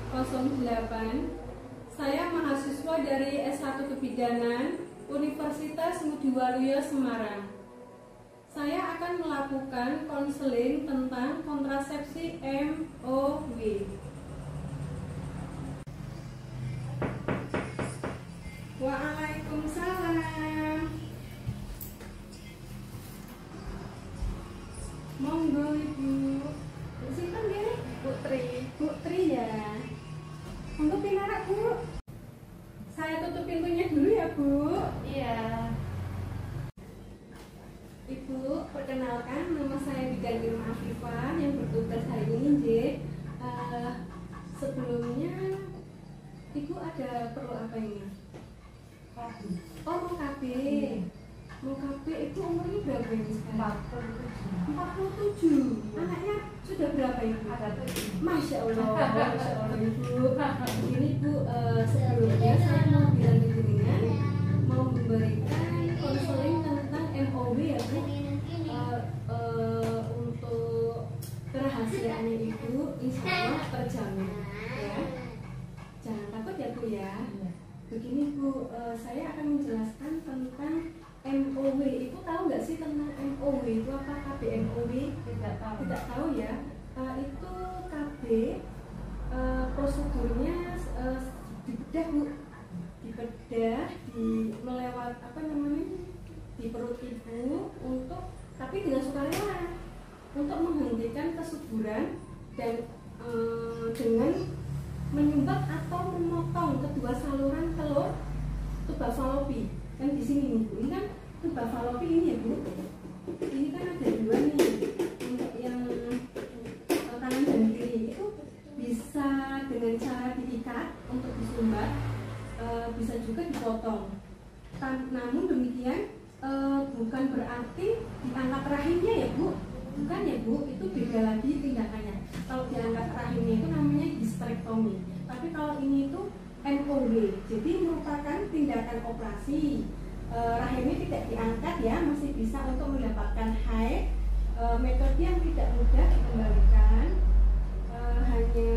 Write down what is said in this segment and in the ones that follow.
08. Saya mahasiswa dari S1 Kebidanan Universitas Ngudi Waluyo Semarang. Saya akan melakukan konseling tentang kontrasepsi MOW. Waalaikumsalam. Monggo Ibu. Sinten nggih? Putri ya. Monggo pinarak Bu. Saya tutup pintunya dulu ya Bu. Iya. Ibu, perkenalkan nama saya Bidan Irma Afifah yang bertugas hari ini J. Sebelumnya Ibu ada perlu apa ini? Oh, mau KB. Mau KB itu umurnya berapa ini sekarang? 47. Anaknya sudah berapa Ibu? Ada 7. Masya Allah Ibu. Ini Bu, sebelumnya saya mau bilang dengan mau memberikan konseling tentang MOW ya Bu. Untuk kerahasiaannya Ibu insya Allah terjamin ya. Jangan takut ya Bu ya. Begini Bu, saya akan menjelaskan tentang MOW. Ibu tahu nggak sih tentang MOW itu apa? KB MOW? Tidak tahu. Tidak tahu ya. Itu KB prosedurnya dibedah Bu, dibedah di melewat apa namanya di perut Ibu untuk tapi dengan sukarela untuk menghentikan kesuburan dan dengan menyumbat atau memotong kedua saluran telur tuba falopi. Kan di sini nih Bu, ini kan tuba falopi ini ya Bu. Ini kan ada dua nih, untuk yang kanan dan kiri itu bisa dengan cara diikat untuk disumbat, bisa juga dipotong. Namun demikian bukan berarti diangkat rahimnya ya Bu. Bukan ya Bu, itu beda lagi tindakannya. Kalau diangkat rahimnya itu namanya hysterektomi. Tapi kalau ini itu MOW, jadi merupakan tindakan operasi. Rahimnya tidak diangkat ya, masih bisa untuk mendapatkan haid. Metode yang tidak mudah dikembalikan, hanya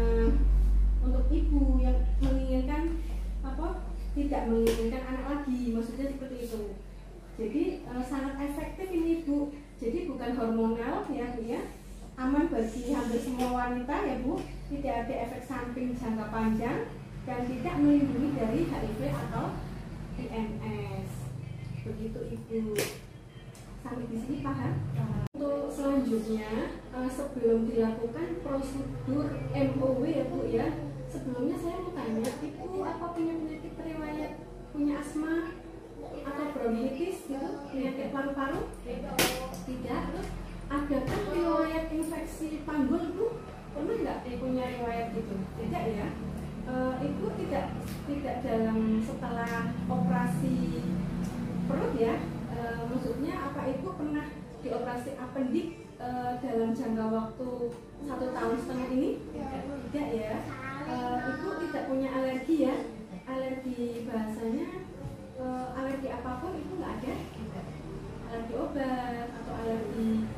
untuk ibu yang menginginkan apa, tidak menginginkan anak lagi, maksudnya seperti itu. Jadi sangat efektif ini Bu. Jadi bukan hormonal ya Bu ya, aman bagi hampir semua wanita ya Bu, tidak ada efek samping jangka panjang dan tidak melindungi dari HIV atau IMS. Begitu Ibu. Sampai di sini paham? Untuk selanjutnya sebelum dilakukan prosedur MOW ya Bu ya, sebelumnya saya mau tanya, Ibu apa punya penyakit riwayat punya asma atau bronkitis gitu, penyakit paru-paru? Tidak. Terus adakah riwayat infeksi panggul Bu? Pernah nggak punya riwayat itu? Tidak ya. Ibu tidak dalam setelah operasi perut ya. Maksudnya apa Ibu pernah dioperasi appendix dalam jangka waktu 1,5 tahun ini? Tidak ya. Ibu tidak punya alergi ya? Alergi bahasanya alergi apapun itu nggak ada? Alergi obat atau alergi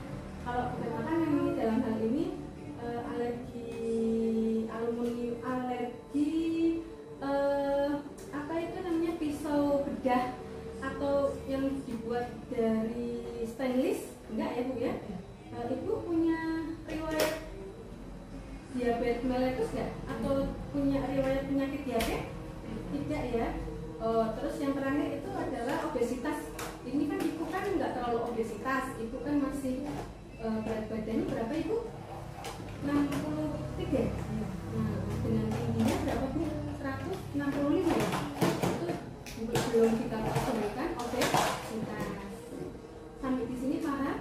kalau bukan makanan ini dalam hal ini alergi aluminium, alergi apa itu namanya pisau bedah atau yang dibuat dari stainless, enggak ya Bu ya? Ibu punya riwayat diabetes mellitus enggak? Atau punya riwayat penyakit diabetes? Tidak ya. Terus yang terakhir itu adalah obesitas. Ini kan Ibu kan enggak terlalu obesitas, Ibu kan masih berat badannya berapa Ibu? 63. Nah, dengan tingginya berapa Bu? 165 ya? Itu belum kita konsulkan obesitas. Sampai di sini paham?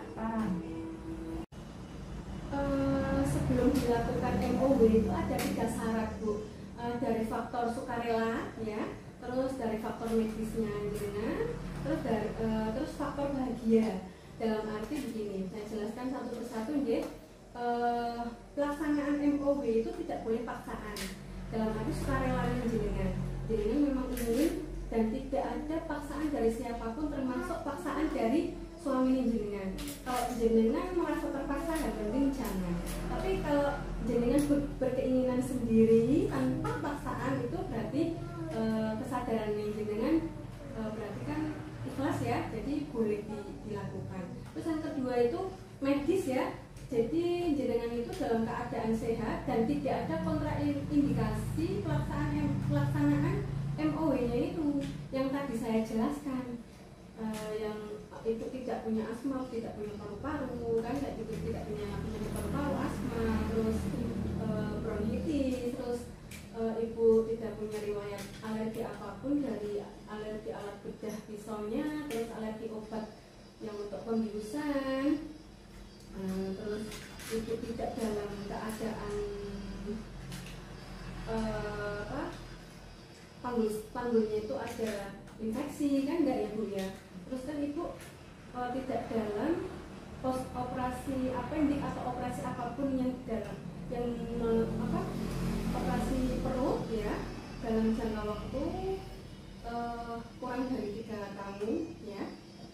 Sebelum dilakukan MOW itu ada 3 syarat Bu. Dari faktor sukarela ya, terus dari faktor medisnya terus faktor bahagia. Dalam arti begini, saya jelaskan satu persatu nggih. Pelaksanaan MOW itu tidak boleh paksaan. Dalam arti sukarela jenengan memang ingin dan tidak ada paksaan dari siapapun, termasuk paksaan dari suami jenengan. Kalau jenengan merasa terpaksa, nggak penting jangan. Tapi kalau jenengan berkeinginan sendiri tanpa dilakukan. Terus yang kedua itu medis ya. Jadi jenengan itu dalam keadaan sehat dan tidak ada kontraindikasi pelaksanaan MOW-nya itu yang tadi saya jelaskan, yang itu tidak punya asma, tidak punya paru-paru, kan tidak punya penyakit paru-paru, asma, terus bronkitis, terus ibu tidak punya riwayat alergi apapun, dari alergi alat bedah pisaunya, terus alergi obat yang untuk pembiusan. Terus ibu tidak dalam keadaan panggulnya itu ada infeksi, kan enggak ya Bu ya. Terus kan ibu tidak dalam post operasi appendix atau operasi apapun yang dalam operasi perut ya dalam jangka waktu kurang dari 3 tahun ya,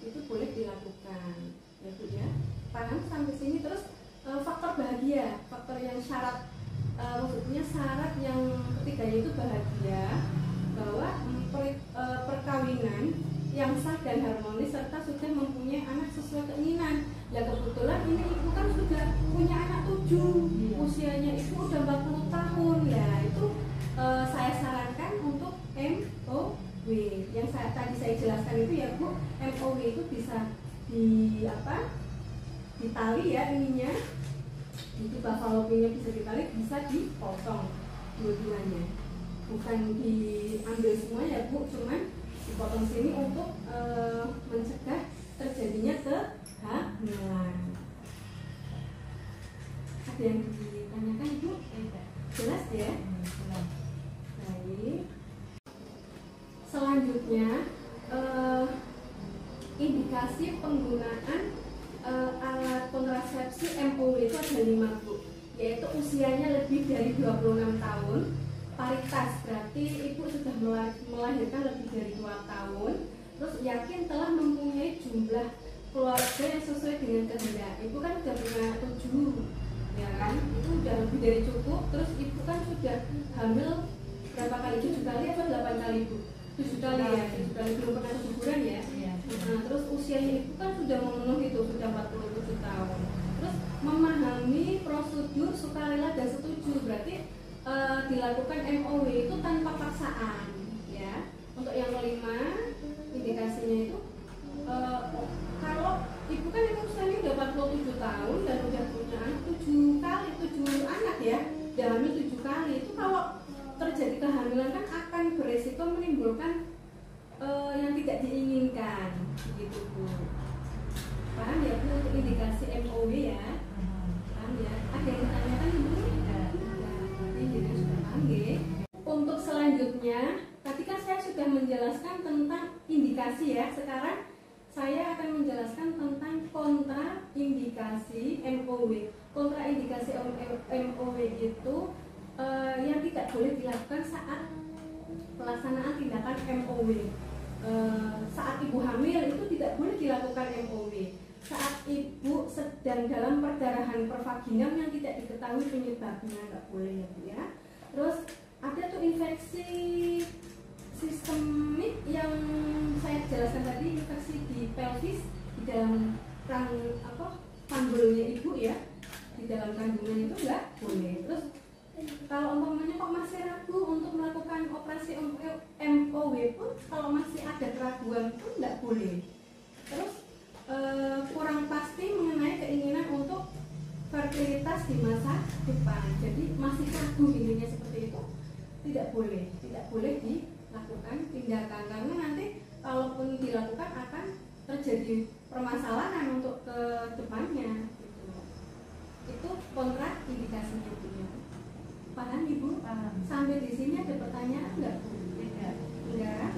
itu boleh dilakukan ya Bu ya. Paham sampai sini? Terus faktor bahagia, faktor yang syarat maksudnya syarat yang ketiganya itu bahagia, bahwa perkawinan yang sah dan harmonis serta sudah mempunyai anak sesuai keinginan. Ya kebetulan ini ibu kan sudah punya anak 7, usianya itu udah 40 tahun ya, itu saya sarankan untuk MOW yang tadi saya jelaskan itu ya Bu. MOW itu bisa ditali ya ininya, itu buffalo pin-nya bisa ditali, bisa dipotong dua-duanya, bukan diambil semua ya Bu, cuman dipotong sini untuk mencegah terjadinya kehamilan. Ada yang ditanyakan Bu? Jelas ya? Baik. Selanjutnya indikasi penggunaan alat kontrasepsi MOW itu ada 5 Bu, yaitu usianya lebih dari 26 tahun, paritas berarti ibu sudah melahirkan lebih dari 2 tahun, terus yakin telah mempunyai jumlah keluarga yang sesuai dengan kehendak. Ibu kan sudah punya 7 ya kan, itu sudah lebih dari cukup. Terus ibu kan sudah hamil berapa kali, 7 kali atau 8 kali Bu? 7 kali ya, 7 kali, belum pernah keguguran ya. Nah, terus usianya ibu kan sudah memenuhi itu, sudah 47 tahun. Terus memahami prosedur sukarela dan setuju, berarti dilakukan MOW itu tanpa paksaan ya. Untuk yang kelima indikasinya itu kalau ibu kan itu usianya udah 47 tahun dan udah punya anak 7 anak ya, udah hamil 7 kali, itu kalau terjadi kehamilan kan akan beresiko menimbulkan yang tidak diinginkan, gitu Bu. Paham ya Bu untuk indikasi MOW ya? Paham ya? Ada yang ditanyakan Ibu? Jadi sudah paham ya? Untuk selanjutnya, ketika saya sudah menjelaskan tentang indikasi ya, sekarang saya akan menjelaskan tentang kontraindikasi MOW. Kontraindikasi MOW itu yang tidak boleh dilakukan saat pelaksanaan tindakan MOW. Saat ibu hamil itu tidak boleh dilakukan MOW. Saat ibu sedang dalam perdarahan pervaginam yang tidak diketahui penyebabnya, nggak boleh ya Bu ya. Terus ada tuh infeksi sistemik yang saya jelaskan tadi, infeksi di pelvis, di dalam panggulnya ibu ya, di dalam kandungan itu nggak boleh. Terus kalau umpamanya kok masih ragu untuk melakukan operasi MOW pun, kalau masih ada keraguan pun nggak boleh. Terus kurang pasti mengenai keinginan untuk fertilitas di masa depan, jadi masih ragu intinya seperti itu, tidak boleh dilakukan tindakan, karena nanti kalaupun dilakukan akan terjadi permasalahan untuk ke depannya gitu. Itu kontraindikasinya Bu. Paham Ibu? Paham. Sampai di sini ada pertanyaan enggak Bu? Tidak. Enggak.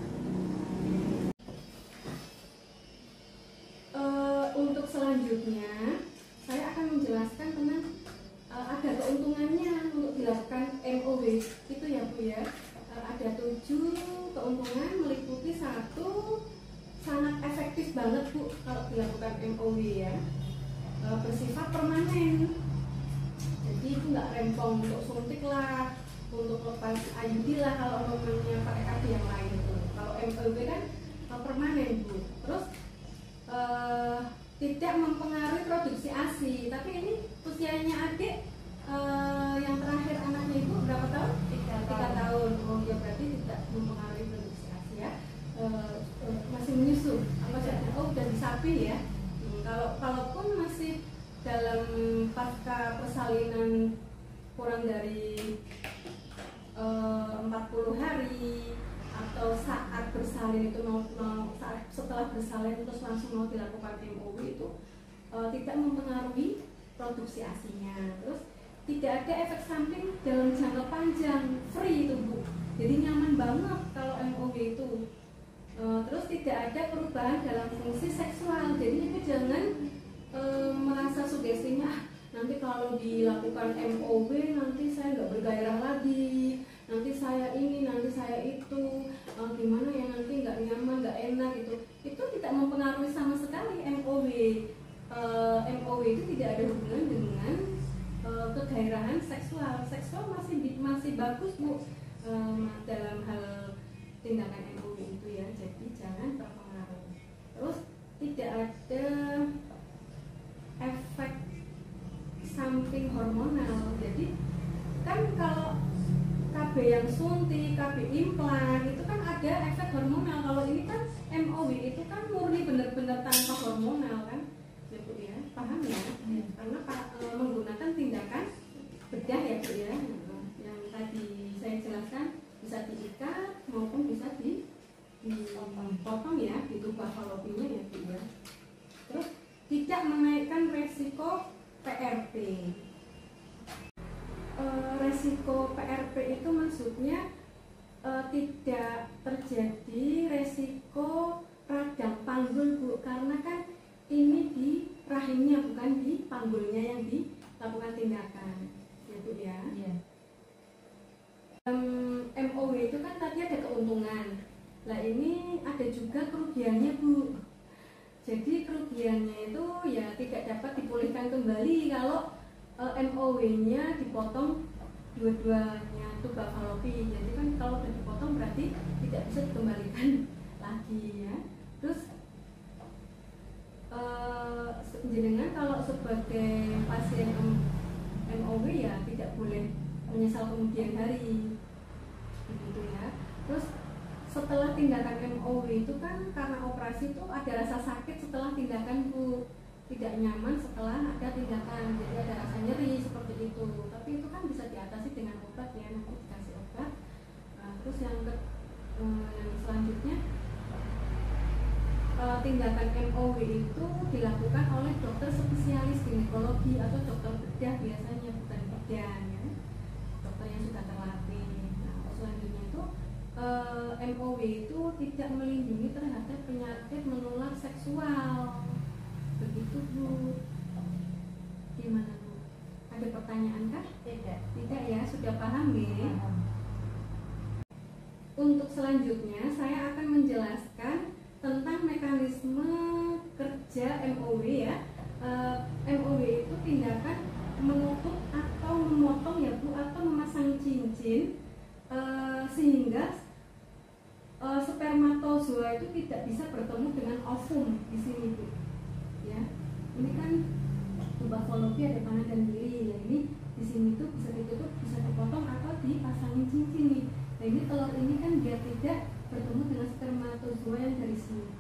Untuk selanjutnya saya akan menjelaskan tentang ada keuntungannya untuk dilakukan MOW itu ya Bu ya. Ada 7 keuntungan, meliputi 1, sangat efektif banget Bu kalau dilakukan MOW ya, bersifat permanen. Jadi itu nggak rempong untuk suntik lah, untuk lepas IUD lah kalau umpamanya pakai KB yang lain itu. Kalau MOW kan permanen Bu. Terus tidak mempengaruhi produksi ASI. Tapi ini usianya adik yang terakhir anaknya ibu berapa tahun? 3 tahun. Oh ya, berarti tidak mempengaruhi produksi ASI ya. Masih menyusu apa saja? Oh, udah disapi ya. Kalaupun masih dalam pasca persalinan kurang dari 40 hari atau saat bersalin itu setelah bersalin terus langsung mau dilakukan MOW itu tidak mempengaruhi produksi ASI-nya. Terus tidak ada efek samping dalam jangka panjang, free itu Bu. Jadi nyaman banget kalau MOW itu. Terus tidak ada perubahan dalam fungsi seksual. Jadi ibu jangan merasa sugestinya nanti kalau dilakukan MOW nanti saya nggak bergairah lagi, nanti saya ini, nanti saya itu, gimana ya nanti nggak nyaman, nggak enak gitu. Itu tidak mempengaruhi sama sekali MOW. MOW itu tidak ada hubungan dengan kegairahan seksual. Seksual masih bagus Bu dalam hal tindakan MOW itu ya. Jadi jangan terpengaruh. Terus tidak ada efek samping hormonal. Jadi kan kalau KB yang suntik, KB implan itu kan ada efek hormonal. Kalau ini kan MOW itu kan murni benar-benar tanpa hormonal kan, ya Bu ya, paham ya? Karena menggunakan tindakan bedah ya Bu ya, yang tadi saya jelaskan bisa diikat maupun bisa dipotong ya, ditubah falopinya ya Bu ya. Terus tidak menaikkan resiko PRP. Resiko PRP itu maksudnya tidak terjadi resiko radang panggul Bu, karena kan ini di rahimnya bukan di panggulnya yang dilakukan tindakan ya Bu ya. MOW itu kan tadi ada keuntungan, lah ini ada juga kerugiannya Bu. Jadi kerugiannya itu ya tidak dapat dipulihkan kembali kalau MOW-nya dipotong dua-duanya tubal falopi. Jadi kan kalau sudah dipotong berarti tidak bisa dikembalikan lagi ya. Terus jenengan kalau sebagai pasien MOW ya tidak boleh menyesal kemudian hari, begitu ya. Terus setelah tindakan MOW itu kan karena operasi itu ada rasa sakit setelah tindakan Bu, tidak nyaman setelah ada tindakan, jadi ada rasa nyeri seperti itu. Tapi itu kan bisa diatasi dengan obat ya, nanti dikasih obat. Terus yang selanjutnya tindakan MOW itu dilakukan oleh dokter spesialis ginekologi atau dokter bedah biasanya, bukan bidan ya, dokter yang sudah terlatih. Nah, selanjutnya itu MOW itu tidak melindungi terhadap penyakit menular seksual. Begitu Bu. Gimana Bu? Ada pertanyaan kah? Tidak ya, sudah paham ya? Untuk selanjutnya saya akan menjelaskan tentang mekanisme kerja MOW ya. MOW itu tindakan menutup atau memotong ya Bu, atau memasang cincin sehingga spermatozoa itu tidak bisa bertemu dengan ovum di sini Bu. Ya, ini kan tubal falopi ada kanan dan kiri. Ya, ini di sini tuh bisa ditutup, bisa dipotong atau dipasangin cincin nih. Nah, ini telur ini kan biar tidak bertemu dengan spermatozoa yang dari sini.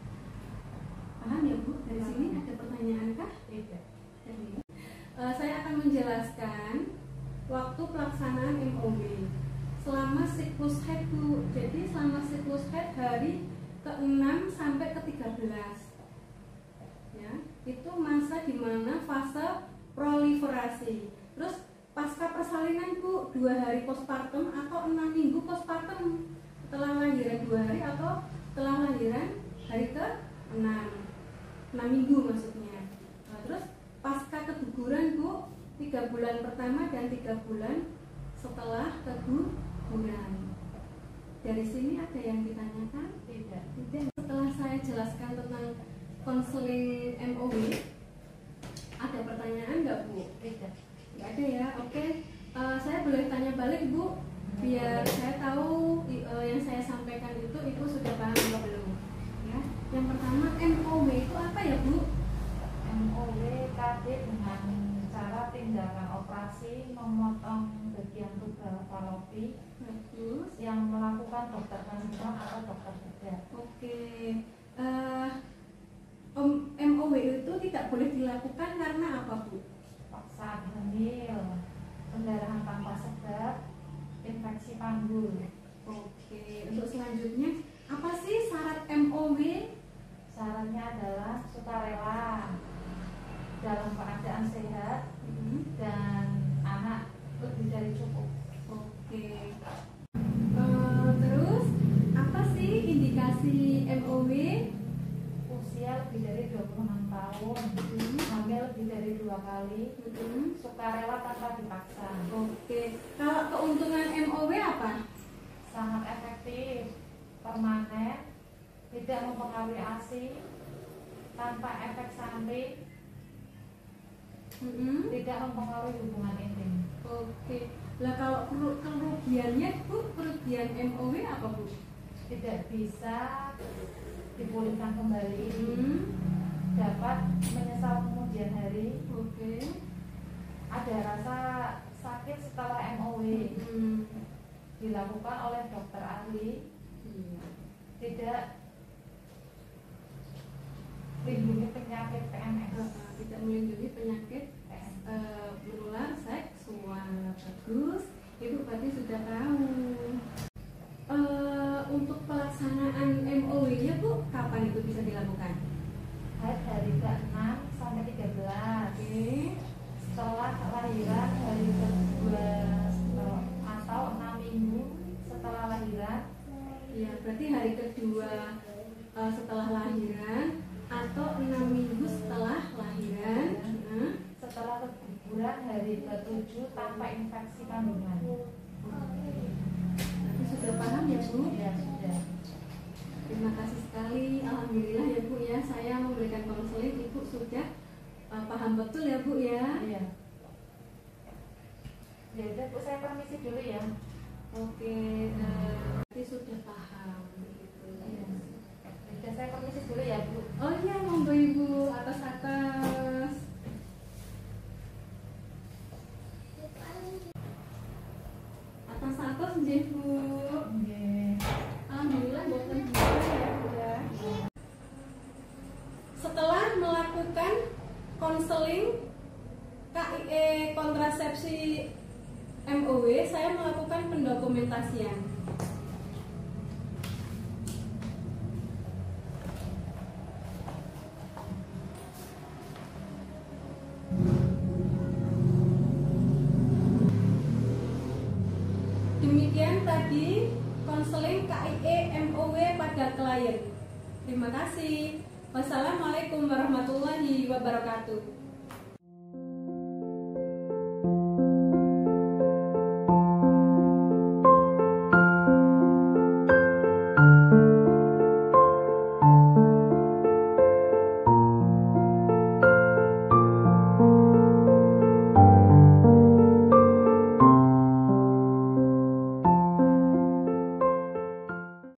Paham ya Bu? Dari sini ada pertanyaan kah? Tidak. Saya akan menjelaskan waktu pelaksanaan MOW selama siklus haid Bu. Jadi selama siklus haid hari ke-6 sampai ke-13 ya, itu masa dimana fase proliferasi. Terus pasca persalinan Bu, 2 hari postpartum atau 6 minggu postpartum, setelah lahiran 2 hari atau setelah lahiran hari ke-6, 6 minggu maksudnya. Nah, terus pasca keguguran Bu, 3 bulan pertama dan 3 bulan setelah keguguran. Dari sini ada yang ditanyakan? Tidak. Setelah saya jelaskan tentang konseling MOW, ada pertanyaan nggak Bu? Tidak. Nggak ada ya. Oke. Saya boleh tanya balik Bu, biar saya tahu yang saya sampaikan itu Ibu sudah paham atau belum? Ya. Yang pertama, MOW itu apa ya Bu? Terus yang melakukan dokter kandungan atau dokter bedah. oke. MOW itu tidak boleh dilakukan karena apa, Bu? Saat hamil, pendarahan tanpa sebab, infeksi panggul. Oke, untuk selanjutnya apa sih syarat MOW? Syaratnya adalah sukarela, dalam keadaan sehat, dan anak lebih dari cukup. Oke. Terus apa sih indikasi MOW? Usia lebih dari 26 tahun, hamil lebih dari 2 kali, sukarela tanpa dipaksa. Oke. Kalau keuntungan MOW apa? Sangat efektif, permanen, tidak mempengaruhi ASI, tanpa efek samping, tidak mempengaruhi hubungan intim. Oke. Lah kalau kerugiannya, Bu, kerugian MOW apa, Bu? Tidak bisa dipulihkan kembali, dapat menyesal kemudian hari. Oke. Ada rasa sakit setelah MOW, dilakukan oleh dokter ahli, tidak melindungi penyakit PMS. Tidak melindungi penyakit menular seksual. Bagus, Ibu berarti sudah tahu. Untuk pelaksanaan MOW-nya, Bu, kapan itu bisa dilakukan? Hari ke-6 sampai 13. Oke. Setelah lahiran hari kedua atau 6 minggu setelah lahiran. Ya, berarti hari kedua setelah lahiran atau 6 minggu setelah lahiran. Setelah keguguran hari ke-7 tanpa infeksi kandungan. Tapi sudah paham ya, Bu? Ya, sudah. Terima kasih sekali, alhamdulillah ya, Bu ya. Saya memberikan konseling, Ibu sudah paham betul ya, Bu ya. Iya. Ya udah, Bu, saya permisi dulu ya. Oke, berarti sudah paham gitu. Iya. Udah, saya permisi dulu ya, Bu. Oh iya, monggo Ibu, atas. Atas nggih, Bu. Nggih. Alhamdulillah boten juga ya, Bu ya. Setelah melakukan konseling KIE kontrasepsi MOW, saya melakukan pendokumentasian. Demikian tadi konseling KIE MOW pada klien. Terima kasih. Wassalamualaikum warahmatullahi wabarakatuh.